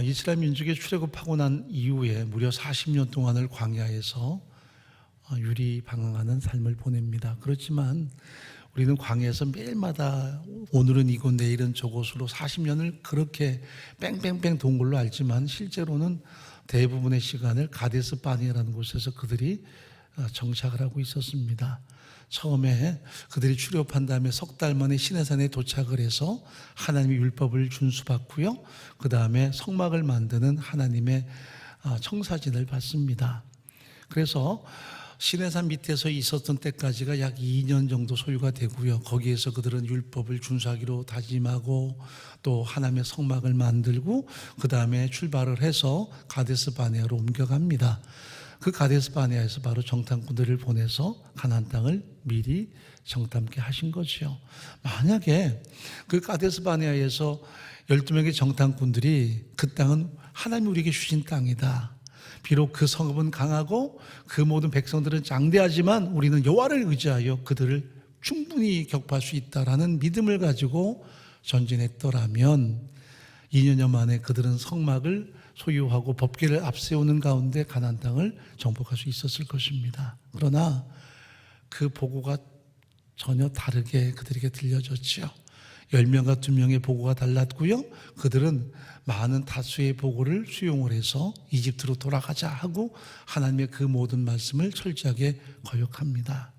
이스라엘 민족이 출애굽하고 난 이후에 무려 40년 동안을 광야에서 유리방황하는 삶을 보냅니다. 그렇지만 우리는 광야에서 매일마다 오늘은 이곳 내일은 저곳으로 40년을 그렇게 뺑뺑뺑 돈 걸로 알지만 실제로는 대부분의 시간을 가데스 바네아라는 곳에서 그들이 정착을 하고 있었습니다. 처음에 그들이 출애굽한 다음에 석 달 만에 시내산에 도착을 해서 하나님의 율법을 준수받고요, 그 다음에 성막을 만드는 하나님의 청사진을 받습니다. 그래서 시내산 밑에서 있었던 때까지가 약 2년 정도 소요가 되고요, 거기에서 그들은 율법을 준수하기로 다짐하고 또 하나님의 성막을 만들고 그 다음에 출발을 해서 가데스 바네아로 옮겨갑니다. 그 가데스 바네아에서 바로 정탐꾼들을 보내서 가나안 땅을 미리 정탐케 하신 거죠. 만약에 그 가데스 바네아에서 12명의 정탐꾼들이 그 땅은 하나님이 우리에게 주신 땅이다, 비록 그 성읍은 강하고 그 모든 백성들은 장대하지만 우리는 여호와를 의지하여 그들을 충분히 격파할 수 있다라는 믿음을 가지고 전진했더라면 2년여 만에 그들은 성막을 소유하고 법궤를 앞세우는 가운데 가나안 땅을 정복할 수 있었을 것입니다. 그러나 그 보고가 전혀 다르게 그들에게 들려졌죠. 10명과 2명의 보고가 달랐고요, 그들은 많은 다수의 보고를 수용을 해서 이집트로 돌아가자 하고 하나님의 그 모든 말씀을 철저하게 거역합니다.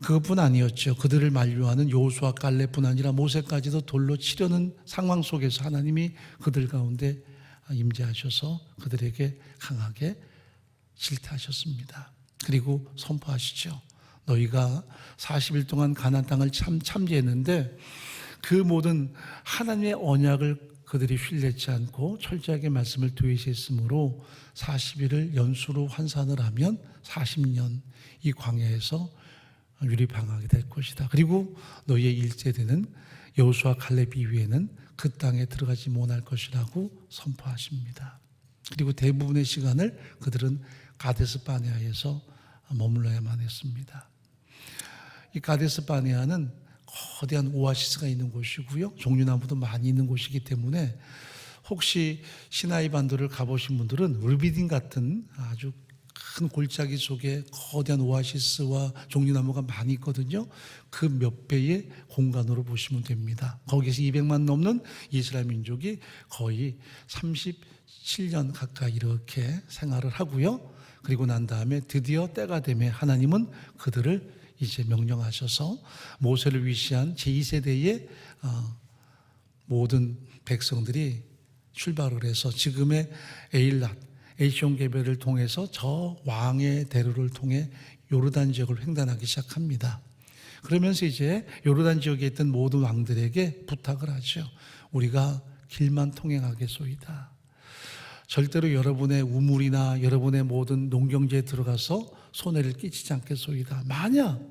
그것뿐 아니었죠. 그들을 만류하는 여호수아 갈렙뿐 아니라 모세까지도 돌로 치려는 상황 속에서 하나님이 그들 가운데 임재하셔서 그들에게 강하게 질타하셨습니다. 그리고 선포하시죠. 너희가 40일 동안 가나안 땅을 참지했는데 그 모든 하나님의 언약을 그들이 휠내지 않고 철저하게 말씀을 되새겼으므로 40일을 연수로 환산을 하면 40년 이 광야에서 유리방황하게 될 것이다. 그리고 너희의 일제되는 여호수아 갈렙 이후에는 그 땅에 들어가지 못할 것이라고 선포하십니다. 그리고 대부분의 시간을 그들은 가데스 바네아에서 머물러야만 했습니다. 이 가데스 바네아는 거대한 오아시스가 있는 곳이고요, 종류나무도 많이 있는 곳이기 때문에 혹시 시나이 반도를 가보신 분들은 르비딘 같은 아주 큰 골짜기 속에 거대한 오아시스와 종류나무가 많이 있거든요. 그 몇 배의 공간으로 보시면 됩니다. 거기서 200만 넘는 이스라엘 민족이 거의 37년 가까이 이렇게 생활을 하고요, 그리고 난 다음에 드디어 때가 되면 하나님은 그들을 이제 명령하셔서 모세를 위시한 제2세대의 모든 백성들이 출발을 해서 지금의 에일랏, 에이시온 개별을 통해서 저 왕의 대로를 통해 요르단 지역을 횡단하기 시작합니다. 그러면서 이제 요르단 지역에 있던 모든 왕들에게 부탁을 하죠. 우리가 길만 통행하겠소이다. 절대로 여러분의 우물이나 여러분의 모든 농경지에 들어가서 손해를 끼치지 않겠소이다. 만약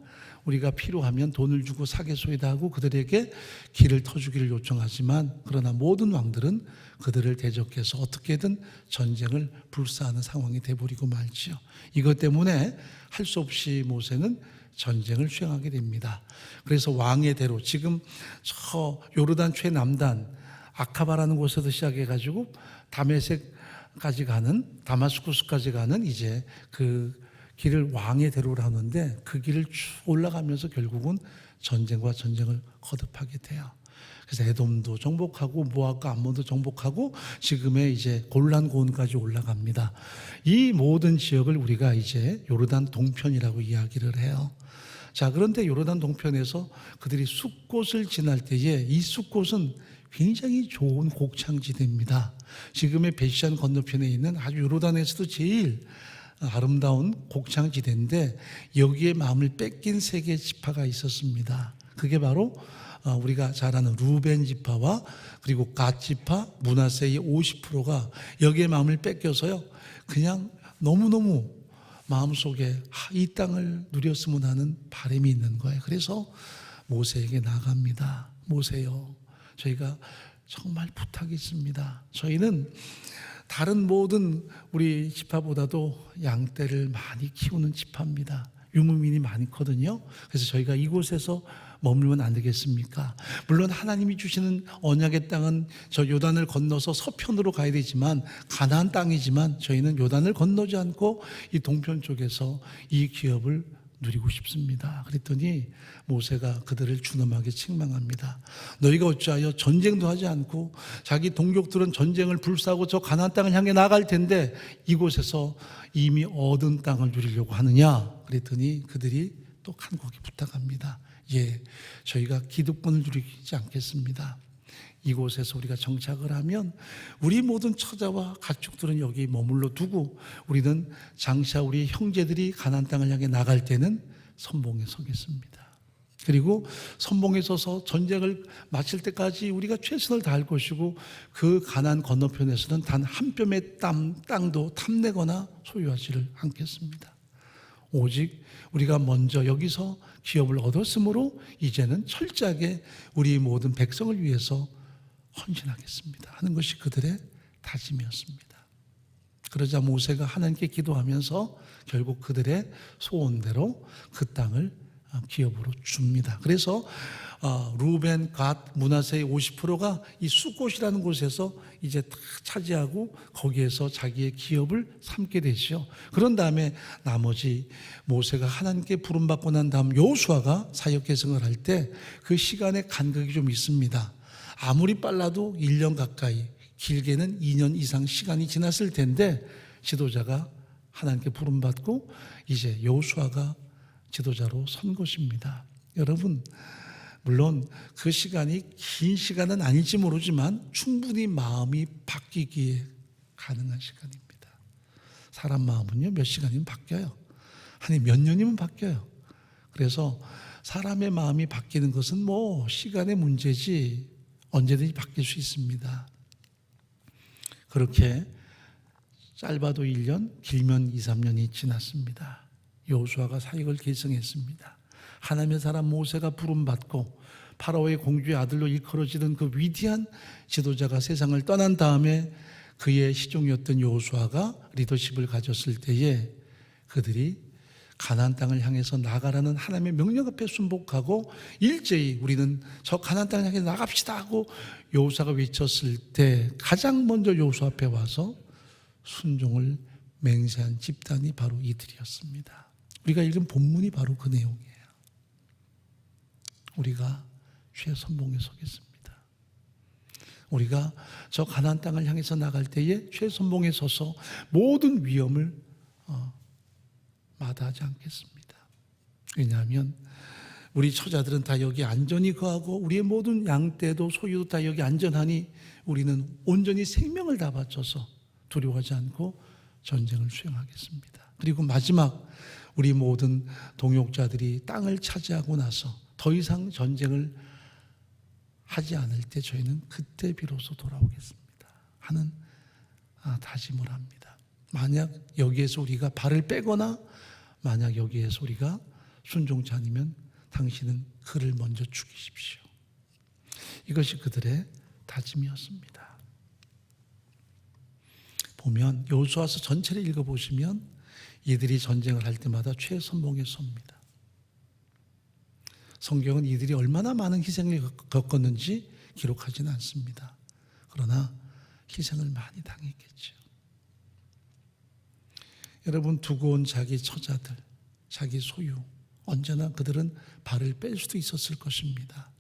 우리가 필요하면 돈을 주고 사겠소이다 하고 그들에게 길을 터주기를 요청하지만, 그러나 모든 왕들은 그들을 대적해서 어떻게든 전쟁을 불사하는 상황이 돼버리고 말지요. 이것 때문에 할 수 없이 모세는 전쟁을 수행하게 됩니다. 그래서 왕의 대로, 지금 저 요르단 최남단 아카바라는 곳에서 시작해가지고 다메섹까지 가는, 다마스쿠스까지 가는 이제 그 길을 왕의 대로를 하는데 그 길을 쭉 올라가면서 결국은 전쟁과 전쟁을 거듭하게 돼요. 그래서 에돔도 정복하고 모압과 암몬도 정복하고 지금의 이제 골란 고원까지 올라갑니다. 이 모든 지역을 우리가 이제 요르단 동편이라고 이야기를 해요. 자, 그런데 요르단 동편에서 그들이 숲곳을 지날 때에 이 숲곳은 굉장히 좋은 곡창지대입니다. 지금의 베시안 건너편에 있는 아주 요르단에서도 제일 아름다운 곡창지대인데 여기에 마음을 뺏긴 세 개의 지파가 있었습니다. 그게 바로 우리가 잘 아는 루벤 지파와 그리고 갓 지파, 므낫세의 50%가 여기에 마음을 뺏겨서요, 그냥 너무너무 마음속에 이 땅을 누렸으면 하는 바람이 있는 거예요. 그래서 모세에게 나갑니다. 모세요, 저희가 정말 부탁이 있습니다. 저희는 다른 모든 우리 지파보다도 양떼를 많이 키우는 지파입니다. 유목민이 많거든요. 그래서 저희가 이곳에서 머물면 안 되겠습니까? 물론 하나님이 주시는 언약의 땅은 저 요단을 건너서 서편으로 가야 되지만 가나안 땅이지만 저희는 요단을 건너지 않고 이 동편 쪽에서 이 기업을 누리고 싶습니다. 그랬더니 모세가 그들을 준엄하게 책망합니다. 너희가 어찌하여 전쟁도 하지 않고 자기 동족들은 전쟁을 불사하고 저 가나안 땅을 향해 나갈 텐데 이곳에서 이미 얻은 땅을 누리려고 하느냐? 그랬더니 그들이 또 간곡히 부탁합니다. 예, 저희가 기득권을 누리지 않겠습니다. 이곳에서 우리가 정착을 하면 우리 모든 처자와 가축들은 여기 머물러 두고 우리는 장차 우리 형제들이 가나안 땅을 향해 나갈 때는 선봉에 서겠습니다. 그리고 선봉에 서서 전쟁을 마칠 때까지 우리가 최선을 다할 것이고 그 가나안 건너편에서는 단 한 뼘의 땅도 탐내거나 소유하지를 않겠습니다. 오직 우리가 먼저 여기서 기업을 얻었으므로 이제는 철저하게 우리 모든 백성을 위해서 헌신하겠습니다 하는 것이 그들의 다짐이었습니다. 그러자 모세가 하나님께 기도하면서 결국 그들의 소원대로 그 땅을 기업으로 줍니다. 그래서 루벤, 갓, 므낫세의 50%가 이 숫곳이라는 곳에서 이제 다 차지하고 거기에서 자기의 기업을 삼게 되시죠. 그런 다음에 나머지 모세가 하나님께 부름받고 난 다음 여호수아가 사역 계승을 할 때 그 시간의 간격이 좀 있습니다. 아무리 빨라도 1년 가까이, 길게는 2년 이상 시간이 지났을 텐데 지도자가 하나님께 부름받고 이제 여호수아가 지도자로 선 것입니다. 여러분, 물론 그 시간이 긴 시간은 아닐지 모르지만 충분히 마음이 바뀌기에 가능한 시간입니다. 사람 마음은요, 몇 시간이면 바뀌어요. 아니, 몇 년이면 바뀌어요. 그래서 사람의 마음이 바뀌는 것은 뭐 시간의 문제지 언제든지 바뀔 수 있습니다. 그렇게 짧아도 1년, 길면 2, 3년이 지났습니다. 여호수아가 사역을 계승했습니다. 하나님의 사람 모세가 부름받고 파라오의 공주의 아들로 일컬어지던 그 위대한 지도자가 세상을 떠난 다음에 그의 시종이었던 여호수아가 리더십을 가졌을 때에 그들이 가나안 땅을 향해서 나가라는 하나님의 명령 앞에 순복하고 일제히 우리는 저 가나안 땅을 향해 나갑시다 하고 여호수아가 외쳤을 때 가장 먼저 여호수아 앞에 와서 순종을 맹세한 집단이 바로 이들이었습니다. 우리가 읽은 본문이 바로 그 내용이에요. 우리가 주의 선봉에 서겠습니다. 우리가 저 가나안 땅을 향해서 나갈 때에 주의 선봉에 서서 모든 위험을 마다하지 않겠습니다. 왜냐하면 우리 처자들은 다 여기 안전히 거하고 우리의 모든 양떼도 소유도 다 여기 안전하니 우리는 온전히 생명을 다 바쳐서 두려워하지 않고 전쟁을 수행하겠습니다. 그리고 마지막 우리 모든 동역자들이 땅을 차지하고 나서 더 이상 전쟁을 하지 않을 때 저희는 그때 비로소 돌아오겠습니다 하는 다짐을 합니다. 만약 여기에서 우리가 발을 빼거나 만약 여기에서 우리가 순종치 않으면 당신은 그를 먼저 죽이십시오. 이것이 그들의 다짐이었습니다. 보면 여호수아서 전체를 읽어보시면 이들이 전쟁을 할 때마다 최선봉에 섭니다. 성경은 이들이 얼마나 많은 희생을 겪었는지 기록하지는 않습니다. 그러나 희생을 많이 당했겠죠. 여러분, 두고 온 자기 처자들, 자기 소유, 언제나 그들은 발을 뺄 수도 있었을 것입니다.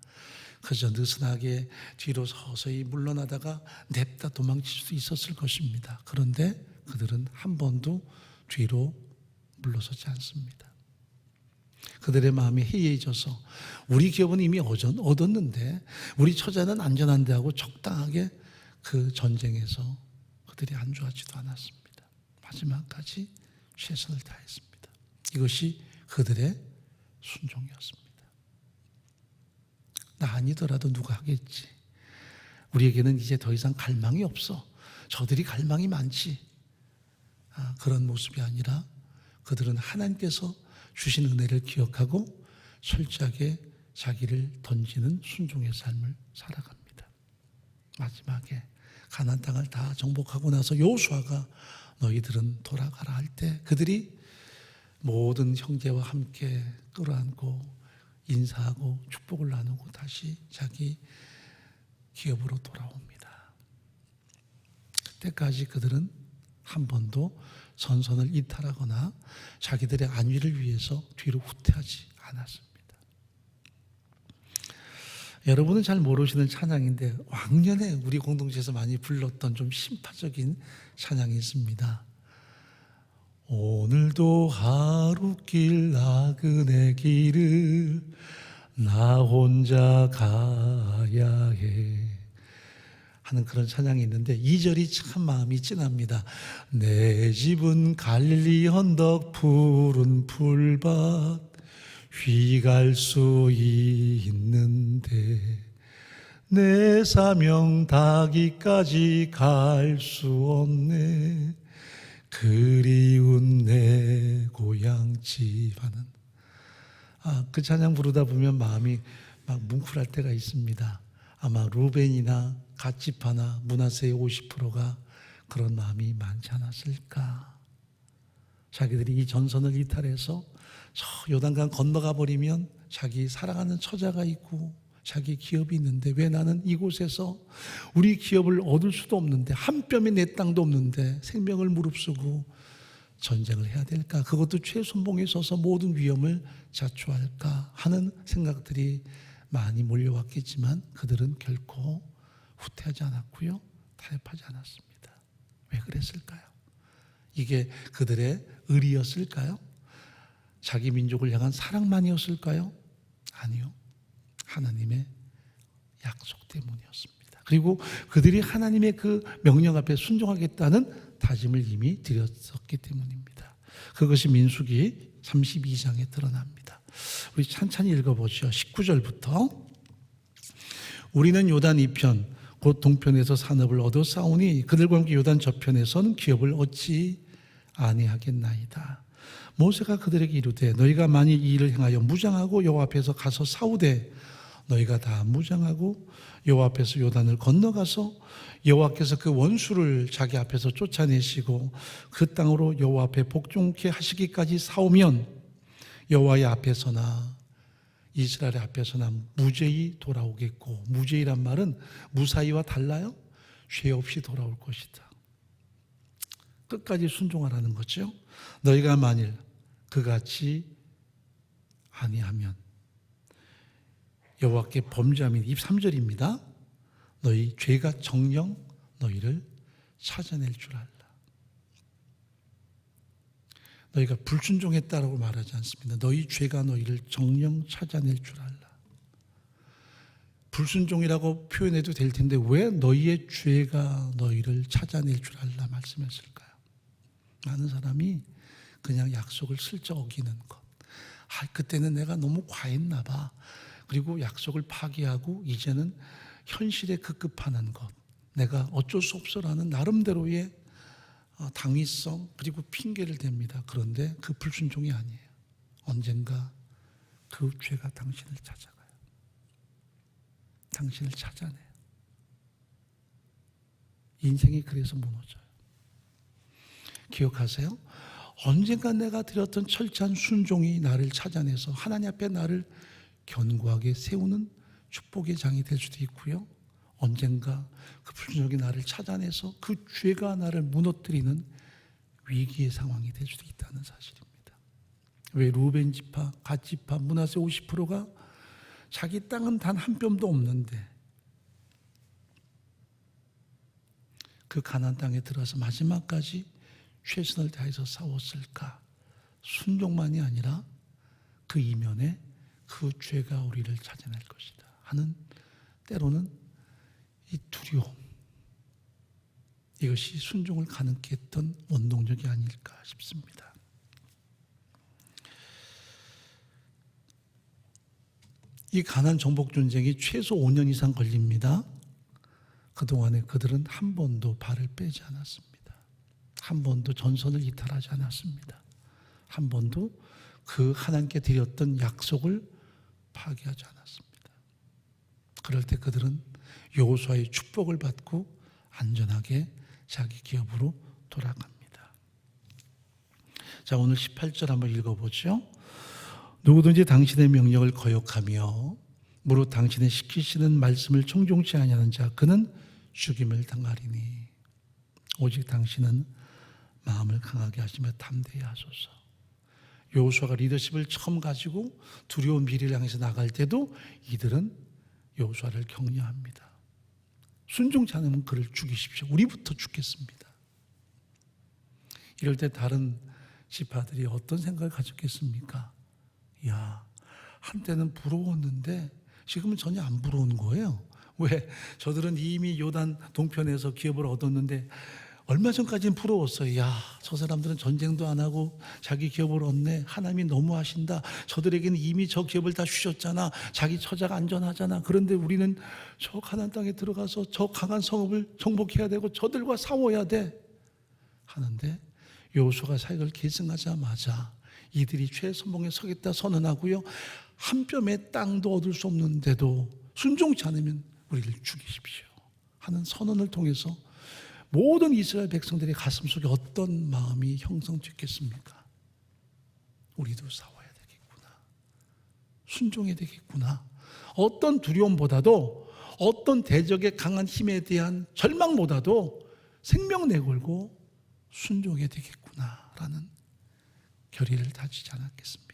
그저 느슨하게 뒤로 서서히 물러나다가 냅다 도망칠 수도 있었을 것입니다. 그런데 그들은 한 번도 뒤로 물러서지 않습니다. 그들의 마음이 해이해져서 우리 기업은 이미 얻었는데 우리 처자는 안전한데 하고 적당하게 그 전쟁에서 그들이 안주하지도 않았습니다. 마지막까지 최선을 다했습니다. 이것이 그들의 순종이었습니다. 나 아니더라도 누가 하겠지. 우리에게는 이제 더 이상 갈망이 없어. 저들이 갈망이 많지. 그런 모습이 아니라 그들은 하나님께서 주신 은혜를 기억하고 철저하게 자기를 던지는 순종의 삶을 살아갑니다. 마지막에 가나안 땅을 다 정복하고 나서 여호수아가 너희들은 돌아가라 할 때 그들이 모든 형제와 함께 끌어안고 인사하고 축복을 나누고 다시 자기 기업으로 돌아옵니다. 그때까지 그들은 한 번도 전선을 이탈하거나 자기들의 안위를 위해서 뒤로 후퇴하지 않았습니다. 여러분은 잘 모르시는 찬양인데 왕년에 우리 공동체에서 많이 불렀던 좀 심파적인 찬양이 있습니다. 오늘도 하루길 나그네 길을 나 혼자 가야 해 하는 그런 찬양이 있는데 2절이 참 마음이 찐합니다. 내 집은 갈릴리 언덕 푸른 풀밭 휘갈 수 있는데 내 사명 닿기까지 갈 수 없네 그리운 내 고향집 하는 그 찬양 부르다 보면 마음이 막 뭉클할 때가 있습니다. 아마 루벤이나 갓지파나 므낫세의 50%가 그런 마음이 많지 않았을까. 자기들이 이 전선을 이탈해서 저 요단강 건너가 버리면 자기 사랑하는 처자가 있고 자기 기업이 있는데 왜 나는 이곳에서 우리 기업을 얻을 수도 없는데 한 뼘의 내 땅도 없는데 생명을 무릅쓰고 전쟁을 해야 될까? 그것도 최선봉에 서서 모든 위험을 자초할까 하는 생각들이 많이 몰려왔겠지만 그들은 결코 후퇴하지 않았고요, 타협하지 않았습니다. 왜 그랬을까요? 이게 그들의 의리였을까요? 자기 민족을 향한 사랑만이었을까요? 아니요. 하나님의 약속 때문이었습니다. 그리고 그들이 하나님의 그 명령 앞에 순종하겠다는 다짐을 이미 드렸었기 때문입니다. 그것이 민수기 32장에 드러납니다. 우리 찬찬히 읽어보죠. 19절부터 우리는 요단 이편 곧 동편에서 산업을 얻어 싸우니 그들과 함께 요단 저편에서는 기업을 얻지 아니하겠나이다. 모세가 그들에게 이르되 너희가 만일 이 일을 행하여 무장하고 여호와 앞에서 가서 싸우되 너희가 다 무장하고 여호와 앞에서 요단을 건너가서 여호와께서 그 원수를 자기 앞에서 쫓아내시고 그 땅으로 여호와 앞에 복종케 하시기까지 싸우면 여호와의 앞에서나 이스라엘의 앞에서나 무죄히 돌아오겠고, 무죄히란 말은 무사히와 달라요? 죄 없이 돌아올 것이다. 끝까지 순종하라는 거죠. 너희가 만일 그같이 아니하면 여호와께 범죄하면 23절입니다. 너희 죄가 정녕 너희를 찾아낼 줄 알라. 너희가 불순종했다라고 말하지 않습니다. 너희 죄가 너희를 정녕 찾아낼 줄 알라. 불순종이라고 표현해도 될 텐데 왜 너희의 죄가 너희를 찾아낼 줄 알라 말씀했을까요? 많은 사람이 그냥 약속을 슬쩍 어기는 것. 그때는 내가 너무 과했나 봐. 그리고 약속을 파기하고 이제는 현실에 급급하는 것. 내가 어쩔 수 없어라는 나름대로의 당위성 그리고 핑계를 댑니다. 그런데 그 불순종이 아니에요. 언젠가 그 죄가 당신을 찾아가요. 당신을 찾아내요. 인생이 그래서 무너져요. 기억하세요? 언젠가 내가 드렸던 철저한 순종이 나를 찾아내서 하나님 앞에 나를 견고하게 세우는 축복의 장이 될 수도 있고요. 언젠가 그 불순종이 나를 찾아내서 그 죄가 나를 무너뜨리는 위기의 상황이 될 수도 있다는 사실입니다. 왜 루벤 지파, 갓 지파, 므낫세 50%가 자기 땅은 단 한 뼘도 없는데 그 가나안 땅에 들어서 마지막까지 최선을 다해서 싸웠을까? 순종만이 아니라 그 이면에 그 죄가 우리를 찾아낼 것이다 하는 때로는 이 두려움, 이것이 순종을 가능케 했던 원동력이 아닐까 싶습니다. 이 가나안 정복 전쟁이 최소 5년 이상 걸립니다. 그동안에 그들은 한 번도 발을 빼지 않았습니다. 한 번도 전선을 이탈하지 않았습니다. 한 번도 그 하나님께 드렸던 약속을 파기하지 않았습니다. 그럴 때 그들은 여호수아의 축복을 받고 안전하게 자기 기업으로 돌아갑니다. 자, 오늘 18절 한번 읽어보죠. 누구든지 당신의 명령을 거역하며 무릇 당신의 시키시는 말씀을 청종치 아니하는 자 그는 죽임을 당하리니 오직 당신은 마음을 강하게 하시며 담대히 하소서. 여호수아가 리더십을 처음 가지고 두려운 미래를 향해서 나갈 때도 이들은 여호수아를 격려합니다. 순종치 않으면 그를 죽이십시오. 우리부터 죽겠습니다. 이럴 때 다른 지파들이 어떤 생각을 가졌겠습니까? 야, 한때는 부러웠는데 지금은 전혀 안 부러운 거예요. 왜? 저들은 이미 요단 동편에서 기업을 얻었는데 얼마 전까지는 부러웠어요. 야, 저 사람들은 전쟁도 안 하고 자기 기업을 얻네. 하나님이 너무하신다. 저들에게는 이미 저 기업을 다 주셨잖아. 자기 처자가 안전하잖아. 그런데 우리는 저 가나안 땅에 들어가서 저 강한 성읍을 정복해야 되고 저들과 싸워야 돼. 하는데 여호수아가 사역을 계승하자마자 이들이 최선봉에 서겠다 선언하고요. 한 뼘의 땅도 얻을 수 없는데도 순종치 않으면 우리를 죽이십시오 하는 선언을 통해서 모든 이스라엘 백성들의 가슴속에 어떤 마음이 형성됐겠습니까? 우리도 싸워야 되겠구나. 순종해야 되겠구나. 어떤 두려움보다도 어떤 대적의 강한 힘에 대한 절망보다도 생명 내걸고 순종해야 되겠구나라는 결의를 다지지 않았겠습니까?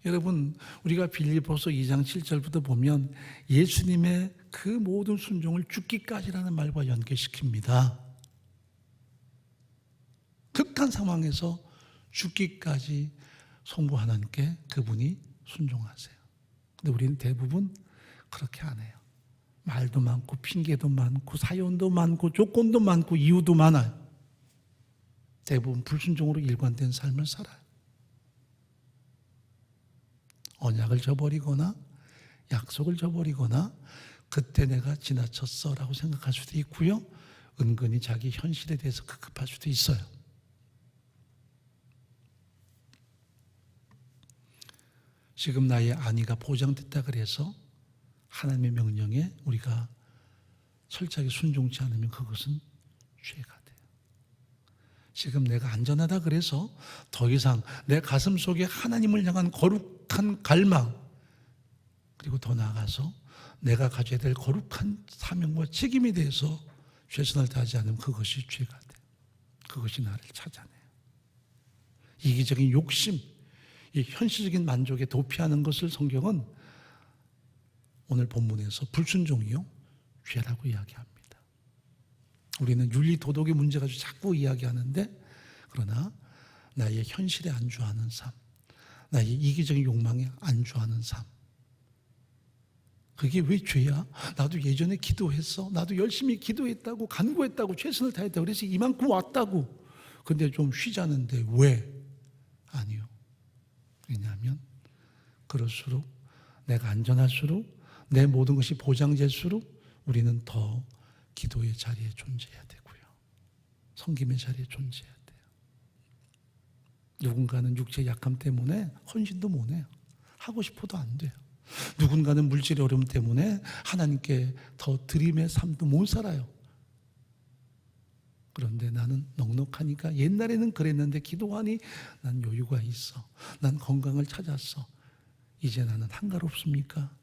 여러분, 우리가 빌립보서 2장 7절부터 보면 예수님의 그 모든 순종을 죽기까지라는 말과 연계시킵니다. 극한 상황에서 죽기까지 성부 하나님께 그분이 순종하세요. 근데 우리는 대부분 그렇게 안 해요. 말도 많고 핑계도 많고 사연도 많고 조건도 많고 이유도 많아요. 대부분 불순종으로 일관된 삶을 살아요. 언약을 저버리거나 약속을 저버리거나 그때 내가 지나쳤어 라고 생각할 수도 있고요. 은근히 자기 현실에 대해서 급급할 수도 있어요. 지금 나의 안위가 보장됐다 그래서 하나님의 명령에 우리가 철저하게 순종치 않으면 그것은 죄가 돼요. 지금 내가 안전하다 그래서 더 이상 내 가슴 속에 하나님을 향한 거룩한 갈망, 그리고 더 나아가서 내가 가져야 될 거룩한 사명과 책임에 대해서 최선을 다하지 않으면 그것이 죄가 돼. 그것이 나를 찾아내요. 이기적인 욕심, 이 현실적인 만족에 도피하는 것을 성경은 오늘 본문에서 불순종이요 죄라고 이야기합니다. 우리는 윤리 도덕의 문제 가지고 자꾸 이야기하는데, 그러나 나의 현실에 안주하는 삶, 나의 이기적인 욕망에 안주하는 삶, 그게 왜 죄야? 나도 예전에 기도했어. 나도 열심히 기도했다고, 간구했다고, 최선을 다했다고, 그래서 이만큼 왔다고. 근데 좀 쉬자는데 왜? 아니요. 왜냐하면 그럴수록, 내가 안전할수록, 내 모든 것이 보장될수록 우리는 더 기도의 자리에 존재해야 되고요. 섬김의 자리에 존재해야 돼요. 누군가는 육체의 약함 때문에 헌신도 못해요. 하고 싶어도 안 돼요. 누군가는 물질의 어려움 때문에 하나님께 더 드림의 삶도 못 살아요. 그런데 나는 넉넉하니까, 옛날에는 그랬는데 기도하니 난 여유가 있어. 난 건강을 찾았어. 이제 나는 한가롭습니까?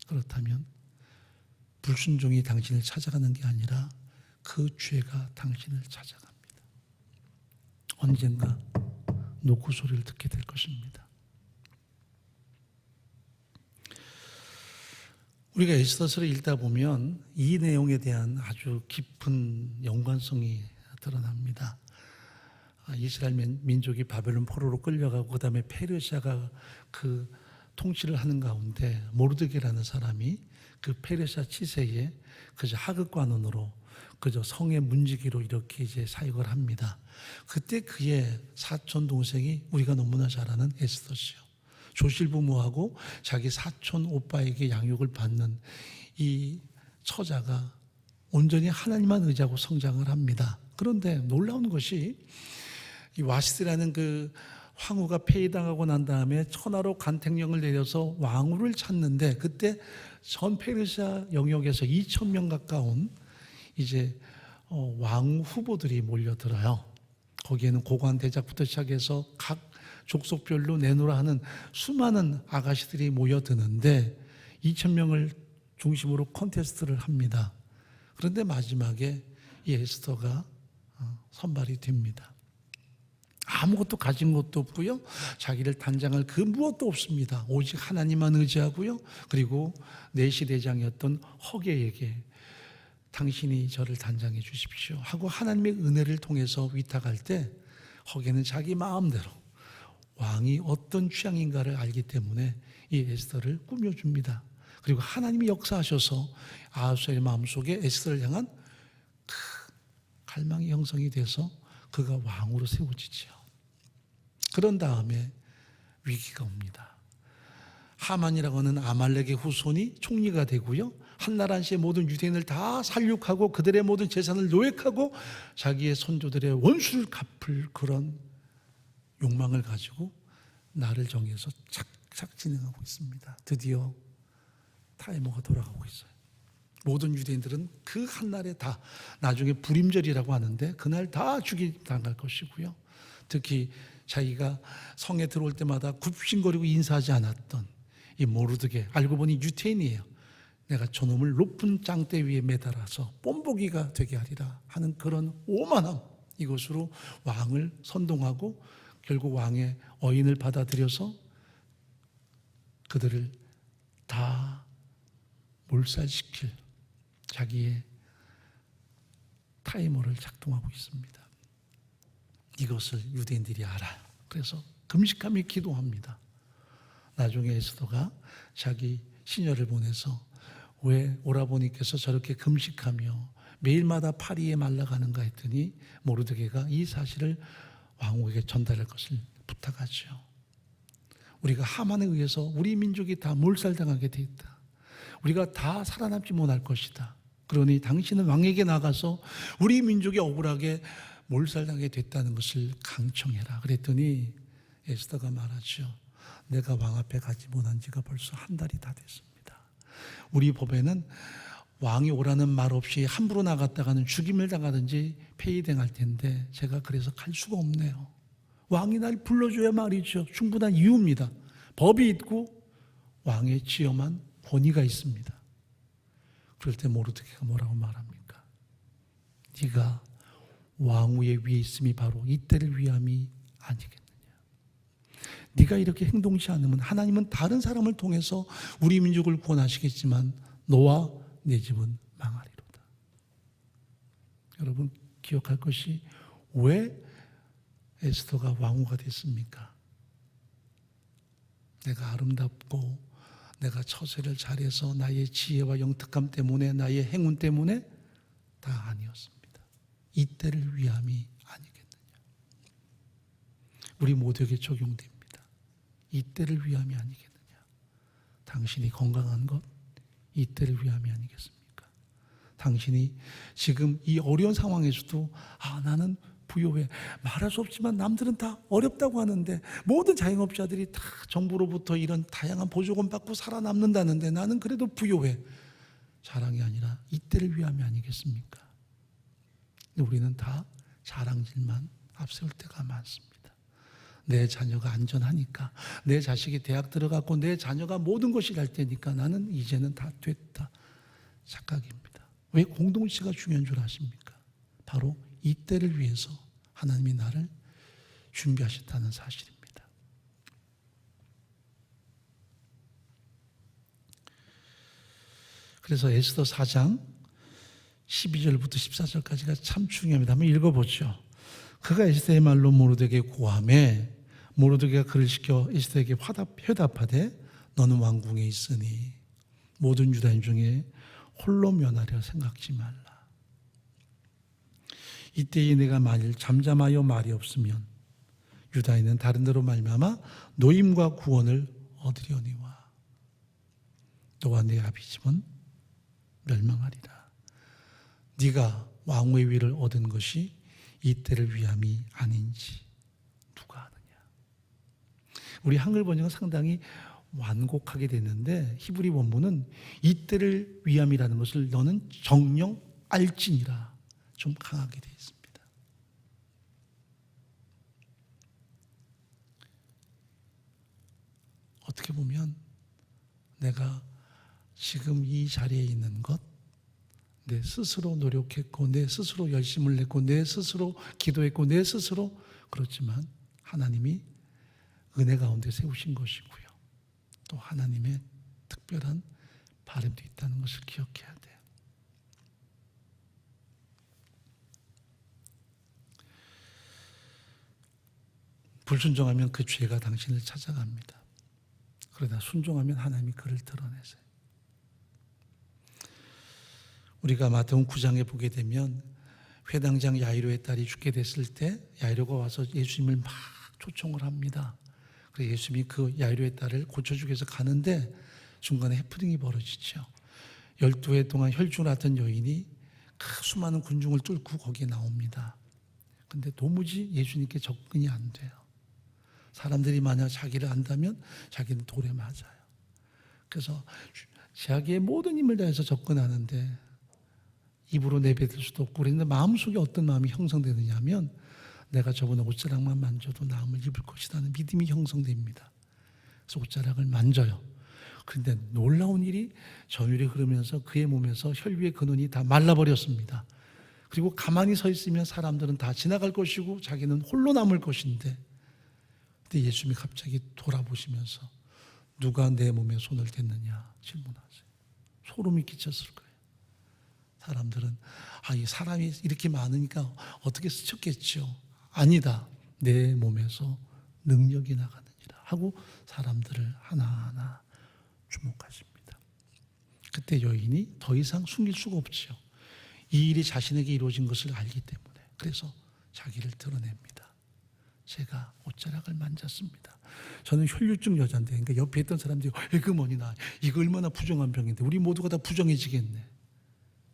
그렇다면 불순종이 당신을 찾아가는 게 아니라 그 죄가 당신을 찾아갑니다. 언젠가 노크 소리를 듣게 될 것입니다. 우리가 에스더서를 읽다 보면 이 내용에 대한 아주 깊은 연관성이 드러납니다. 이스라엘 민족이 바벨론 포로로 끌려가고 그 다음에 페르시아가 그 통치를 하는 가운데 모르드게라는 사람이 그 페르시아 치세에 그저 하급관원으로, 그저 성의 문지기로 이렇게 이제 사역을 합니다. 그때 그의 사촌 동생이 우리가 너무나 잘 아는 에스더시요. 조실부모하고 자기 사촌 오빠에게 양육을 받는 이 처자가 온전히 하나님만 의지하고 성장을 합니다. 그런데 놀라운 것이 이 와시스라는 그 황후가 폐위당하고 난 다음에 천하로 간택령을 내려서 왕후를 찾는데, 그때 전 페르시아 영역에서 2,000명 가까운 이제 왕후 후보들이 몰려들어요. 거기에는 고관 대작부터 시작해서 각 족속별로 내놓으라 하는 수많은 아가씨들이 모여드는데 2,000명을 중심으로 콘테스트를 합니다. 그런데 마지막에 이 에스더가 선발이 됩니다. 아무것도 가진 것도 없고요, 자기를 단장할 그 무엇도 없습니다. 오직 하나님만 의지하고요, 그리고 내시대장이었던 허게에게 당신이 저를 단장해 주십시오 하고 하나님의 은혜를 통해서 위탁할 때, 허게는 자기 마음대로 왕이 어떤 취향인가를 알기 때문에 이 에스더를 꾸며줍니다. 그리고 하나님이 역사하셔서 아하수아의 마음속에 에스더를 향한 그 갈망이 형성이 돼서 그가 왕으로 세워지죠. 그런 다음에 위기가 옵니다. 하만이라고 하는 아말렉의 후손이 총리가 되고요, 한나라시의 모든 유대인을 다 살육하고 그들의 모든 재산을 노획하고 자기의 선조들의 원수를 갚을 그런 욕망을 가지고 날을 정해서 착착 진행하고 있습니다. 드디어 타이머가 돌아가고 있어요. 모든 유대인들은 그 한날에 다, 나중에 불임절이라고 하는데 그날 다 죽이당할 것이고요, 특히 자기가 성에 들어올 때마다 굽신거리고 인사하지 않았던 이 모르드게, 알고 보니 유태인이에요. 내가 저놈을 높은 짱대 위에 매달아서 뽐보기가 되게 하리라 하는 그런 오만함, 이것으로 왕을 선동하고 결국 왕의 어인을 받아들여서 그들을 다 몰살시킬 자기의 타이머를 작동하고 있습니다. 이것을 유대인들이 알아요. 그래서 금식하며 기도합니다. 나중에 에스더가 자기 시녀를 보내서 왜 오라버니께서 저렇게 금식하며 매일마다 파리에 말라가는가 했더니 모르드게가 이 사실을 왕후에게 전달할 것을 부탁하죠. 우리가 하만에 의해서 우리 민족이 다 몰살당하게 돼 있다. 우리가 다 살아남지 못할 것이다. 그러니 당신은 왕에게 나가서 우리 민족이 억울하게 몰살당하게 됐다는 것을 강청해라. 그랬더니 에스더가 말하죠. 내가 왕 앞에 가지 못한 지가 벌써 한 달이 다 됐습니다. 우리 법에는 왕이 오라는 말 없이 함부로 나갔다가는 죽임을 당하든지 폐위당할 텐데 제가 그래서 갈 수가 없네요. 왕이 날 불러줘야 말이죠. 충분한 이유입니다. 법이 있고 왕의 지엄한 권위가 있습니다. 그럴 때 모르드게가 뭐라고 말합니까? 네가 왕후의 위에 있음이 바로 이때를 위함이 아니겠느냐. 네가 이렇게 행동치 않으면 하나님은 다른 사람을 통해서 우리 민족을 구원하시겠지만 너와 내 집은 망하리로다. 여러분 기억할 것이, 왜 에스더가 왕후가 됐습니까? 내가 아름답고 내가 처세를 잘해서 나의 지혜와 영특함 때문에, 나의 행운 때문에 다 아니었습니다. 이때를 위함이 아니겠느냐. 우리 모두에게 적용됩니다. 이때를 위함이 아니겠느냐. 당신이 건강한 것, 이때를 위함이 아니겠습니까? 당신이 지금 이 어려운 상황에서도 나는 부요해, 말할 수 없지만 남들은 다 어렵다고 하는데 모든 자영업자들이 다 정부로부터 이런 다양한 보조금 받고 살아남는다는데 나는 그래도 부요해. 자랑이 아니라 이때를 위함이 아니겠습니까? 우리는 다 자랑질만 앞세울 때가 많습니다. 내 자녀가 안전하니까, 내 자식이 대학 들어갔고 내 자녀가 모든 것이 잘 테니까 나는 이제는 다 됐다. 착각입니다. 왜 공동체가 중요한 줄 아십니까? 바로 이때를 위해서 하나님이 나를 준비하셨다는 사실입니다. 그래서 에스더 4장 12절부터 14절까지가 참 중요합니다. 한번 읽어보죠. 그가 에스더의 말로 모르드게에 고하매 모르드게가 그를 시켜 에스더에게 회답하되 너는 왕궁에 있으니 모든 유다인 중에 홀로 면하려 생각지 말라. 이때에 내가 만일 잠잠하여 말이 없으면 유다인은 다른 데로 말미암아 노임과 구원을 얻으려니와 너와 내 아비집은 멸망하리라. 네가 왕후의 위를 얻은 것이 이때를 위함이 아닌지 누가 아느냐. 우리 한글 번역은 상당히 완곡하게 됐는데 히브리 원문은 이때를 위함이라는 것을 너는 정령 알지니라 좀 강하게 되어 있습니다. 어떻게 보면 내가 지금 이 자리에 있는 것, 내 스스로 노력했고 내 스스로 열심을 냈고 내 스스로 기도했고 내 스스로 그렇지만 하나님이 은혜 가운데 세우신 것이고요. 또 하나님의 특별한 바람도 있다는 것을 기억해야 돼요. 불순종하면 그 죄가 당신을 찾아갑니다. 그러나 순종하면 하나님이 그를 드러내세요. 우리가 마태복음 9장에 보게 되면 회당장 야이로의 딸이 죽게 됐을 때 야이로가 와서 예수님을 막 초청을 합니다. 그래서 예수님이 그 야이로의 딸을 고쳐주기 위해서 가는데 중간에 해프닝이 벌어지죠. 12해 동안 혈중을 앓던 여인이 그 수많은 군중을 뚫고 거기에 나옵니다. 근데 도무지 예수님께 접근이 안 돼요. 사람들이 만약 자기를 안다면 자기는 돌에 맞아요. 그래서 자기의 모든 힘을 다해서 접근하는데 입으로 내뱉을 수도 없고 그런데 마음속에 어떤 마음이 형성되느냐 하면 내가 저번에 옷자락만 만져도 나음을 입을 것이라는 믿음이 형성됩니다. 그래서 옷자락을 만져요. 그런데 놀라운 일이 전율이 흐르면서 그의 몸에서 혈류의 근원이 다 말라버렸습니다. 그리고 가만히 서 있으면 사람들은 다 지나갈 것이고 자기는 홀로 남을 것인데 그때 예수님이 갑자기 돌아보시면서 누가 내 몸에 손을 댔느냐 질문하세요. 소름이 끼쳤을 거예요. 사람들은 이 사람이 이렇게 많으니까 어떻게 스쳤겠죠. 아니다. 내 몸에서 능력이 나가느니라 하고 사람들을 하나하나 주목하십니다. 그때 여인이 더 이상 숨길 수가 없죠. 이 일이 자신에게 이루어진 것을 알기 때문에 그래서 자기를 드러냅니다. 제가 옷자락을 만졌습니다. 저는 혈류증 여자인데 그러니까 옆에 있던 사람들이 에그머니나 이거 얼마나 부정한 병인데 우리 모두가 다 부정해지겠네.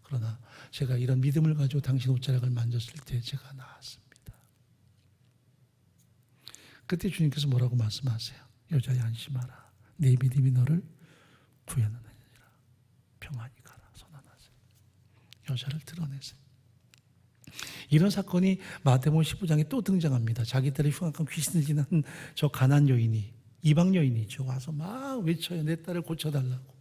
그러나 제가 이런 믿음을 가지고 당신 옷자락을 만졌을 때 제가 나았습니다. 그때 주님께서 뭐라고 말씀하세요? 여자야 안심하라. 네 믿음이 너를 구해내느니라. 평안히 가라. 선언하세요. 여자를 드러내세요. 이런 사건이 마태복음 15장에 또 등장합니다. 자기 딸의 흉악한 귀신을 지난 저 가난 여인이 이방 여인이죠. 와서 막 외쳐요. 내 딸을 고쳐달라고.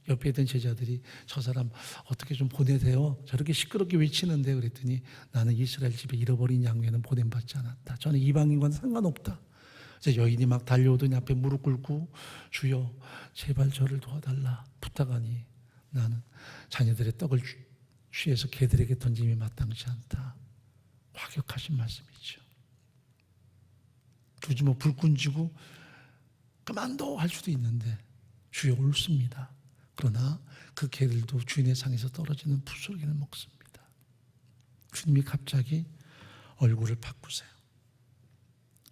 옆에 있던 제자들이 저 사람 어떻게 좀 보내세요. 저렇게 시끄럽게 외치는데 그랬더니 나는 이스라엘 집에 잃어버린 양에는 보냄받지 않았다. 저는 이방인과는 상관없다. 이제 여인이 막 달려오더니 앞에 무릎 꿇고 주여 제발 저를 도와달라 부탁하니 나는 자녀들의 떡을 취해서 개들에게 던짐이 마땅치 않다. 과격하신 말씀이죠. 굳이 불 끈지고 그만둬 할 수도 있는데 주여 옳습니다. 그러나 그 개들도 주인의 상에서 떨어지는 부스러기를 먹습니다. 주님이 갑자기 얼굴을 바꾸세요.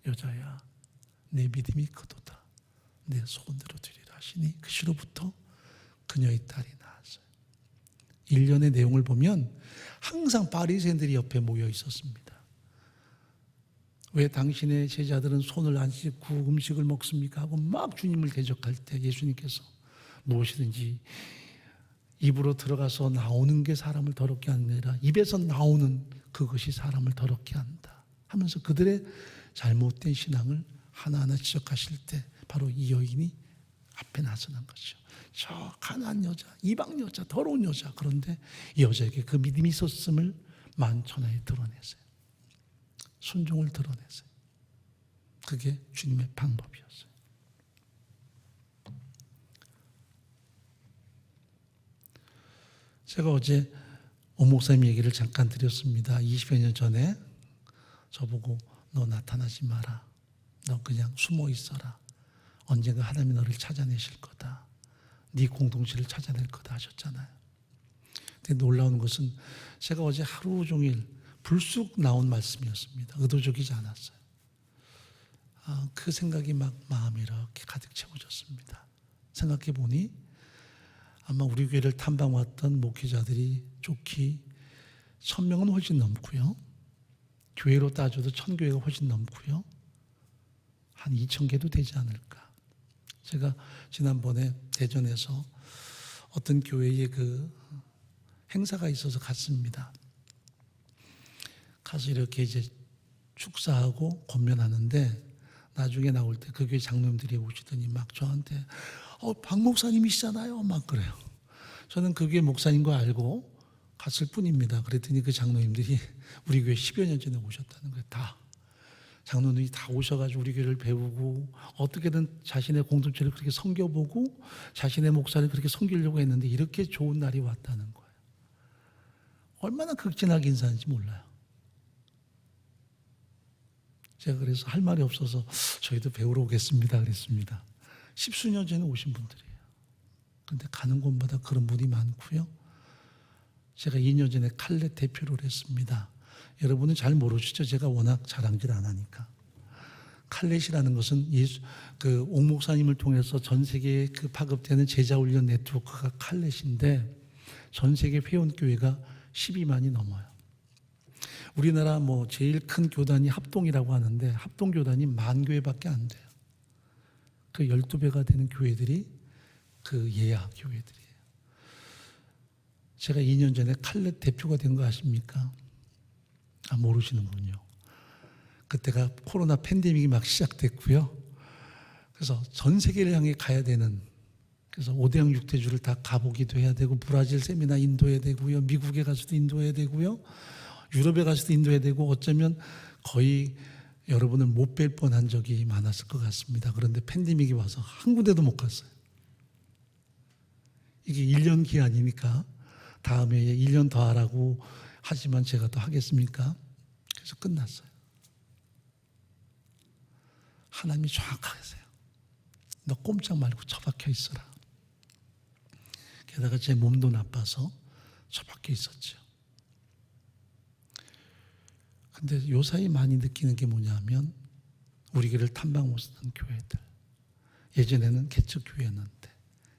여자야 내 믿음이 크도다. 내 소원대로 되리라 하시니 그 시로부터 그녀의 딸이 나았어요. 1년의 내용을 보면 항상 바리새인들이 옆에 모여 있었습니다. 왜 당신의 제자들은 손을 안 씻고 음식을 먹습니까? 하고 막 주님을 대적할 때 예수님께서 무엇이든지 입으로 들어가서 나오는 게 사람을 더럽게 하는 게 아니라 입에서 나오는 그것이 사람을 더럽게 한다 하면서 그들의 잘못된 신앙을 하나하나 지적하실 때 바로 이 여인이 앞에 나서는 거죠. 저 가난한 여자, 이방 여자, 더러운 여자. 그런데 이 여자에게 그 믿음이 있었음을 만천하에 드러내세요. 순종을 드러내세요. 그게 주님의 방법이었어요. 제가 어제 오 목사님 얘기를 잠깐 드렸습니다. 20여 년 전에 저보고 너 나타나지 마라. 너 그냥 숨어 있어라. 언젠가 하나님이 너를 찾아내실 거다. 네 공동체를 찾아낼 거다 하셨잖아요. 근데 놀라운 것은 제가 어제 하루 종일 불쑥 나온 말씀이었습니다. 의도적이지 않았어요. 그 생각이 막 마음이 이렇게 가득 채워졌습니다. 생각해 보니 아마 우리 교회를 탐방 왔던 목회자들이 좋기 1000명은 훨씬 넘고요. 교회로 따져도 1000교회가 훨씬 넘고요. 한 2000개도 되지 않을까. 제가 지난번에 대전에서 어떤 교회에 그 행사가 있어서 갔습니다. 가서 이렇게 이제 축사하고 권면하는데 나중에 나올 때 그 교회 장로님들이 오시더니 막 저한테 박 목사님이시잖아요. 막 그래요. 저는 그 교회 목사인 거 알고 갔을 뿐입니다. 그랬더니 그 장로님들이 우리 교회 10여 년 전에 오셨다는 거예요. 다. 장로님이 다 오셔가지고 우리 교회를 배우고 어떻게든 자신의 공동체를 그렇게 섬겨보고 자신의 목사를 그렇게 섬기려고 했는데 이렇게 좋은 날이 왔다는 거예요. 얼마나 극진하게 인사하는지 몰라요. 제가 그래서 할 말이 없어서 저희도 배우러 오겠습니다 그랬습니다. 10수년 전에 오신 분들이에요. 그런데 가는 곳마다 그런 분이 많고요. 제가 2년 전에 칼렛 대표를 했습니다. 여러분은 잘 모르시죠? 제가 워낙 자랑질 안 하니까. 칼렛이라는 것은 옥 목사님을 통해서 전 세계에 그 파급되는 제자훈련 네트워크가 칼렛인데 전 세계 회원교회가 12만이 넘어요. 우리나라 제일 큰 교단이 합동이라고 하는데 합동교단이 10,000교회밖에 안 돼요. 그 12배가 되는 교회들이 그 예야 교회들이에요. 제가 2년 전에 칼렛 대표가 된 거 아십니까? 모르시는군요. 그때가 코로나 팬데믹이 막 시작됐고요. 그래서 전 세계를 향해 가야 되는, 그래서 5대양 6대주를 다 가보기도 해야 되고 브라질 세미나 인도해야 되고요. 미국에 가서도 인도해야 되고요. 유럽에 가서도 인도해야 되고 어쩌면 거의 여러분을 못 뵐 뻔한 적이 많았을 것 같습니다. 그런데 팬데믹이 와서 한 군데도 못 갔어요. 이게 1년 기한이니까 다음에 1년 더 하라고 하지만 제가 또 하겠습니까? 그래서 끝났어요. 하나님이 정확하게 하세요. 너 꼼짝 말고 처박혀 있어라. 게다가 제 몸도 나빠서 처박혀 있었죠. 근데 요사이 많이 느끼는 게 뭐냐면 우리 교회를 탐방 오시던 교회들, 예전에는 개척 교회였는데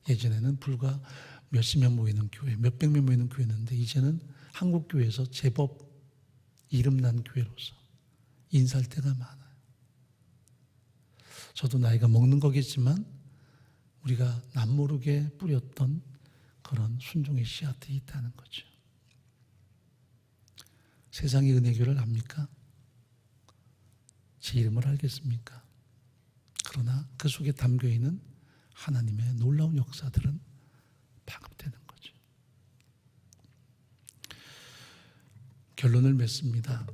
예전에는 불과 몇십 명 모이는 교회, 몇백 명 모이는 교회였는데 이제는 한국 교회에서 제법 이름난 교회로서 인사할 때가 많아요. 저도 나이가 먹는 거겠지만 우리가 남모르게 뿌렸던 그런 순종의 씨앗이 있다는 거죠. 세상의 은혜교를 압니까? 제 이름을 알겠습니까? 그러나 그 속에 담겨있는 하나님의 놀라운 역사들은 파급되는 거죠. 결론을 맺습니다.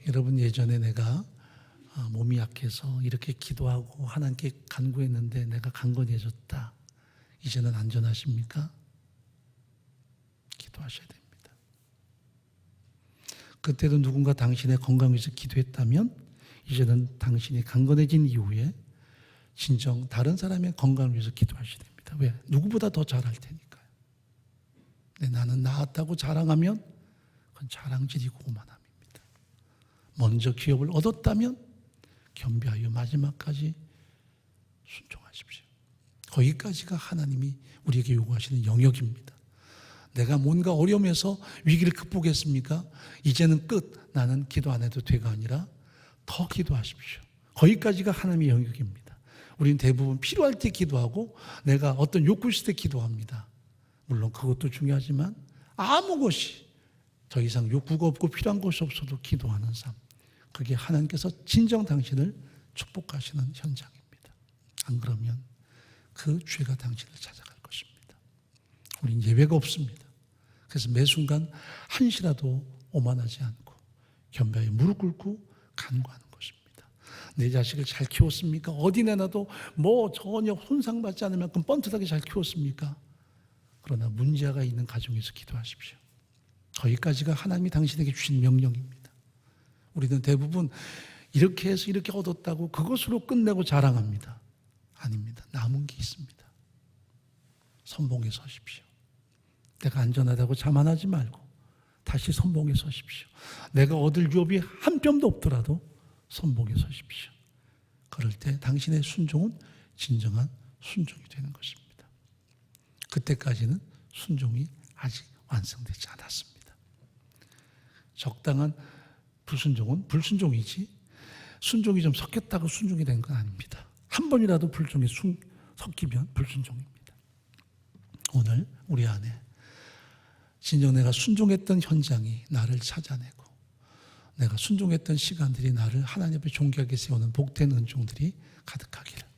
여러분, 예전에 내가 몸이 약해서 이렇게 기도하고 하나님께 간구했는데 내가 강건해졌다. 이제는 안전하십니까? 기도하셔야 됩니다. 그때도 누군가 당신의 건강을 위해서 기도했다면 이제는 당신이 강건해진 이후에 진정 다른 사람의 건강을 위해서 기도하셔야 됩니다. 왜? 누구보다 더 잘할 테니까요. 나는 나았다고 자랑하면 그건 자랑질이고 오만함입니다. 먼저 기업을 얻었다면 겸비하여 마지막까지 순종하십시오. 거기까지가 하나님이 우리에게 요구하시는 영역입니다. 내가 뭔가 어려움에서 위기를 극복했습니까? 이제는 끝. 나는 기도 안 해도 돼가 아니라 더 기도하십시오. 거기까지가 하나님의 영역입니다. 우리는 대부분 필요할 때 기도하고 내가 어떤 욕구 있을 때 기도합니다. 물론 그것도 중요하지만 아무 것이 더 이상 욕구가 없고 필요한 것이 없어도 기도하는 삶. 그게 하나님께서 진정 당신을 축복하시는 현장입니다. 안 그러면 그 죄가 당신을 찾아갈 것입니다. 우린 예외가 없습니다. 그래서 매 순간 한시라도 오만하지 않고 겸비하여 무릎 꿇고 간구하는 것입니다. 내 자식을 잘 키웠습니까? 어디 내놔도 전혀 손상받지 않을 만큼 뻔듯하게 잘 키웠습니까? 그러나 문제가 있는 가정에서 기도하십시오. 거기까지가 하나님이 당신에게 주신 명령입니다. 우리는 대부분 이렇게 해서 이렇게 얻었다고 그것으로 끝내고 자랑합니다. 아닙니다. 남은 게 있습니다. 선봉에 서십시오. 내가 안전하다고 자만하지 말고 다시 선봉에 서십시오. 내가 얻을 유업이 한 뼘도 없더라도 선봉에 서십시오. 그럴 때 당신의 순종은 진정한 순종이 되는 것입니다. 그때까지는 순종이 아직 완성되지 않았습니다. 적당한 불순종은 불순종이지 순종이 좀 섞였다고 순종이 된 건 아닙니다. 한 번이라도 불순종이 섞이면 불순종입니다. 오늘 우리 안에 진정 내가 순종했던 현장이 나를 찾아내고 내가 순종했던 시간들이 나를 하나님 앞에 존귀하게 세우는 복된 은총들이 가득하기를.